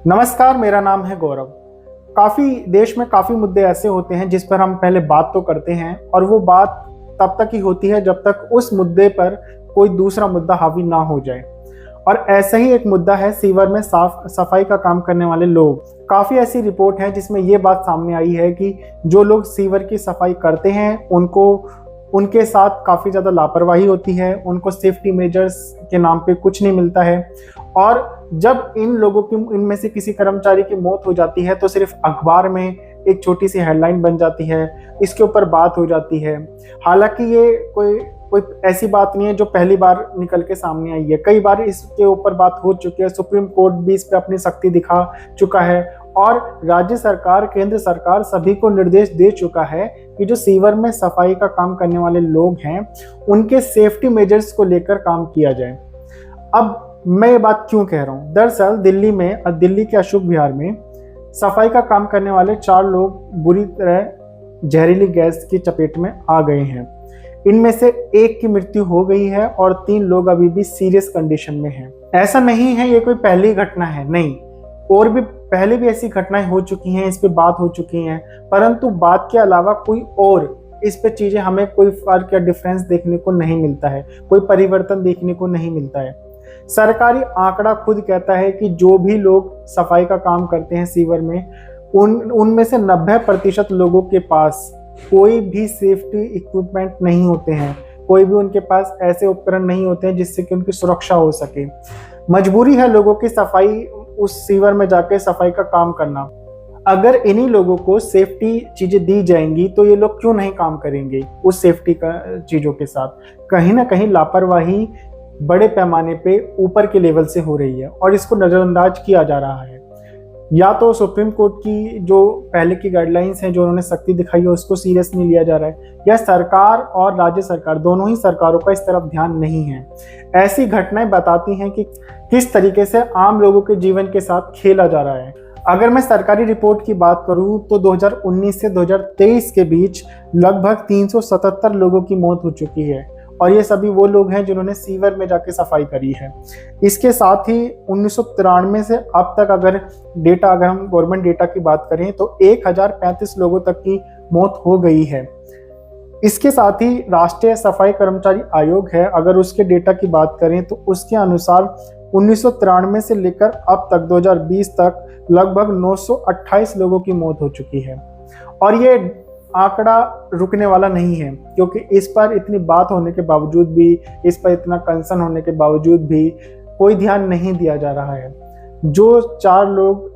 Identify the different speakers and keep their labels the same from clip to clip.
Speaker 1: नमस्कार, मेरा नाम है गौरव। देश में काफ़ी मुद्दे ऐसे होते हैं जिस पर हम पहले बात तो करते हैं और वो बात तब तक ही होती है जब तक उस मुद्दे पर कोई दूसरा मुद्दा हावी ना हो जाए। और ऐसा ही एक मुद्दा है सीवर में साफ सफाई का काम करने वाले लोग। काफ़ी ऐसी रिपोर्ट है जिसमें ये बात सामने आई है कि जो लोग सीवर की सफाई करते हैं उनके साथ काफ़ी ज़्यादा लापरवाही होती है, उनको सेफ्टी मेजर्स के नाम पे कुछ नहीं मिलता है। और जब इनमें से किसी कर्मचारी की मौत हो जाती है तो सिर्फ अखबार में एक छोटी सी हेडलाइन बन जाती है, इसके ऊपर बात हो जाती है। हालांकि ये कोई ऐसी बात नहीं है जो पहली बार निकल के सामने आई है। कई बार इसके ऊपर बात हो चुकी है, सुप्रीम कोर्ट भी इस पे अपनी सख्ती दिखा चुका है और राज्य सरकार, केंद्र सरकार सभी को निर्देश दे चुका है कि जो सीवर में सफाई का काम करने वाले लोग हैं उनके सेफ्टी मेजर्स को लेकर काम किया जाए। अब मैं ये बात क्यों कह रहा हूँ? दरअसल दिल्ली के अशोक विहार में सफाई का काम करने वाले 4 लोग बुरी तरह जहरीली गैस की चपेट में आ गए हैं। इनमें से 1 की मृत्यु हो गई है और 3 लोग अभी भी सीरियस कंडीशन में हैं। ऐसा नहीं है ये कोई पहली घटना है, नहीं, और भी पहले भी ऐसी घटनाएं हो चुकी हैं, इस पे बात हो चुकी हैं, परंतु बात के अलावा कोई और इस पे चीजें हमें कोई फर्क या डिफरेंस देखने को नहीं मिलता है, कोई परिवर्तन देखने को नहीं मिलता है। सरकारी आंकड़ा खुद कहता है कि जो भी लोग सफाई का काम करते हैं सीवर में उनमें से 90% लोगों के पास कोई भी सेफ्टी इक्विपमेंट नहीं होते हैं, कोई भी उनके पास ऐसे उपकरण नहीं होते हैं जिससे कि उनकी सुरक्षा हो सके। मजबूरी है लोगों की सफाई उस सीवर में जाके सफाई का काम करना। अगर इन्हीं लोगों को सेफ्टी चीजें दी जाएंगी तो ये लोग क्यों नहीं काम करेंगे उस सेफ्टी का चीजों के साथ? कहीं ना कहीं लापरवाही बड़े पैमाने पे ऊपर के लेवल से हो रही है और इसको नजरअंदाज किया जा रहा है। या तो सुप्रीम कोर्ट की जो पहले की गाइडलाइंस हैं जो उन्होंने सख्ती दिखाई है उसको सीरियस नहीं लिया जा रहा है, या सरकार और राज्य सरकार दोनों ही सरकारों का इस तरफ ध्यान नहीं है। ऐसी घटनाएं बताती हैं कि किस तरीके से आम लोगों के जीवन के साथ खेला जा रहा है। अगर मैं सरकारी रिपोर्ट की बात करूं तो 2019 से 2023 के बीच लगभग 377 लोगों की मौत हो चुकी है और ये सभी वो लोग हैं जिन्होंने सीवर में जाके सफाई करी है। इसके साथ ही 1993 से अब तक अगर हम गवर्नमेंट डेटा की बात करें तो 1035 लोगों तक की मौत हो गई है। इसके साथ ही राष्ट्रीय सफाई कर्मचारी आयोग है, अगर उसके डेटा की बात करें तो उसके अनुसार 1993 से लेकर अब तक 2020 तक लगभग 928 लोगों की मौत हो चुकी है। और ये आंकड़ा रुकने वाला नहीं है, क्योंकि इस पर इतनी बात होने के बावजूद भी, इस पर इतना कंसर्न होने के बावजूद भी कोई ध्यान नहीं दिया जा रहा है। जो 4 लोग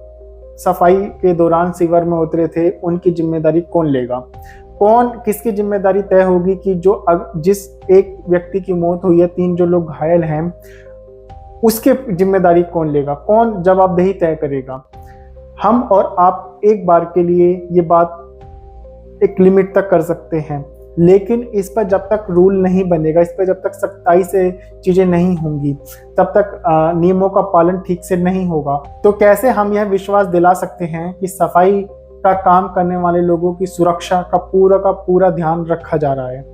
Speaker 1: सफाई के दौरान सीवर में उतरे थे उनकी जिम्मेदारी कौन लेगा? किसकी जिम्मेदारी तय होगी कि जिस एक व्यक्ति की मौत हुई है, 3 जो लोग घायल हैं, उसके जिम्मेदारी कौन लेगा? कौन जवाबदेही तय करेगा? हम और आप एक बार के लिए ये बात एक लिमिट तक कर सकते हैं, लेकिन इस पर जब तक रूल नहीं बनेगा, इस पर जब तक सख्ताई से चीजें नहीं होंगी, तब तक नियमों का पालन ठीक से नहीं होगा, तो कैसे हम यह विश्वास दिला सकते हैं कि सफाई का काम करने वाले लोगों की सुरक्षा का पूरा ध्यान रखा जा रहा है?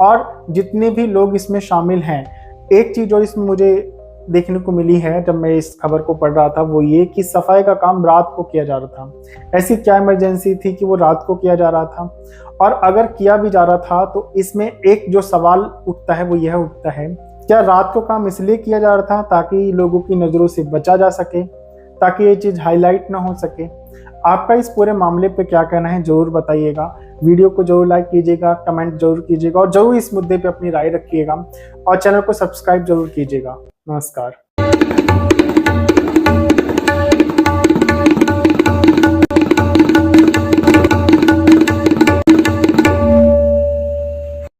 Speaker 1: और जितने भी लोग इसमें शामिल हैं, एक चीज और इसमें मुझे देखने को मिली है जब मैं इस खबर को पढ़ रहा था, वो ये कि सफाई का काम रात को किया जा रहा था। ऐसी क्या इमरजेंसी थी कि वो रात को किया जा रहा था? और अगर किया भी जा रहा था तो इसमें एक जो सवाल उठता है वो यह उठता है, क्या रात को काम इसलिए किया जा रहा था ताकि लोगों की नजरों से बचा जा सके, ताकि ये चीज हाईलाइट ना हो सके? आपका इस पूरे मामले पे क्या कहना है जरूर बताइएगा। वीडियो को जरूर लाइक कीजिएगा, कमेंट जरूर कीजिएगा और जरूर इस मुद्दे पे अपनी राय रखिएगा और चैनल को सब्सक्राइब जरूर कीजिएगा। नमस्कार।